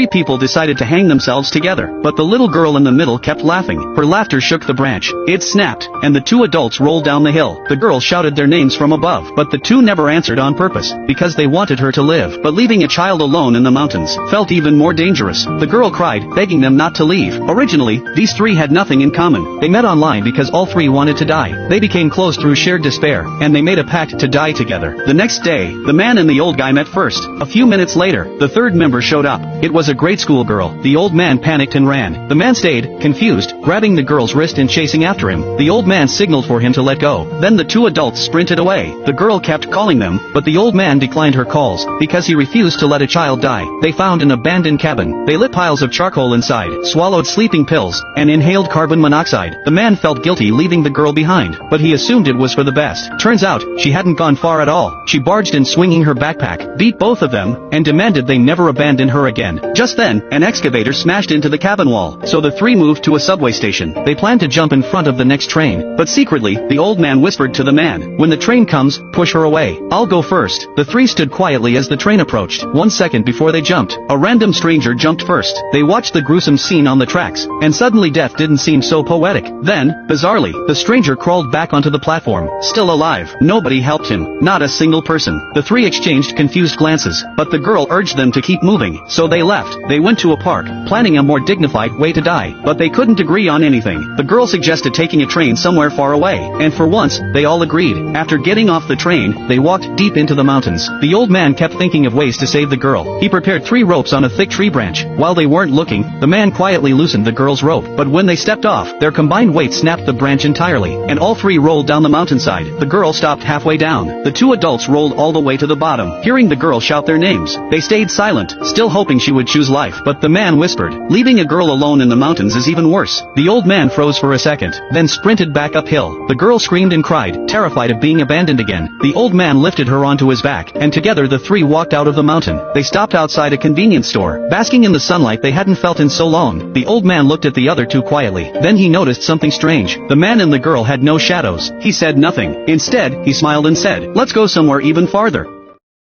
Three people decided to hang themselves together, but the little girl in the middle kept laughing. Her laughter shook the branch. It snapped, and the two adults rolled down the hill. The girl shouted their names from above, but the two never answered on purpose, because they wanted her to live. But leaving a child alone in the mountains felt even more dangerous. The girl cried, begging them not to leave. Originally, these three had nothing in common. They met online because all three wanted to die. They became close through shared despair, and they made a pact to die together. The next day, the man and the old guy met first. A few minutes later, the third member showed up. It was a grade school girl. The old man panicked and ran. The man stayed, confused, grabbing the girl's wrist and chasing after him. The old man signaled for him to let go. Then the two adults sprinted away. The girl kept calling them, but the old man declined her calls, because he refused to let a child die. They found an abandoned cabin. They lit piles of charcoal inside, swallowed sleeping pills, and inhaled carbon monoxide. The man felt guilty leaving the girl behind, but he assumed it was for the best. Turns out, she hadn't gone far at all. She barged in swinging her backpack, beat both of them, and demanded they never abandon her again. Just then, an excavator smashed into the cabin wall, so the three moved to a subway station. They planned to jump in front of the next train, but secretly, the old man whispered to the man, "When the train comes, push her away. I'll go first." The three stood quietly as the train approached. 1 second before they jumped, a random stranger jumped first. They watched the gruesome scene on the tracks, and suddenly death didn't seem so poetic. Then, bizarrely, the stranger crawled back onto the platform, still alive. Nobody helped him, not a single person. The three exchanged confused glances, but the girl urged them to keep moving, so they left. They went to a park, planning a more dignified way to die, but they couldn't agree on anything. The girl suggested taking a train somewhere far away, and for once, they all agreed. After getting off the train, they walked deep into the mountains. The old man kept thinking of ways to save the girl. He prepared 3 ropes on a thick tree branch. While they weren't looking, the man quietly loosened the girl's rope, but when they stepped off, their combined weight snapped the branch entirely, and all 3 rolled down the mountainside. The girl stopped halfway down. The 2 adults rolled all the way to the bottom. Hearing the girl shout their names, they stayed silent, still hoping she would choose life. But the man whispered, "Leaving a girl alone in the mountains is even worse." The old man froze for a second, then sprinted back uphill. The girl screamed and cried, terrified of being abandoned again. The old man lifted her onto his back, and together the 3 walked out of the mountain. They stopped outside a convenience store, basking in the sunlight they hadn't felt in so long. The old man looked at the other 2 quietly. Then he noticed something strange. The man and the girl had no shadows. He said nothing. Instead, he smiled and said, "Let's go somewhere even farther."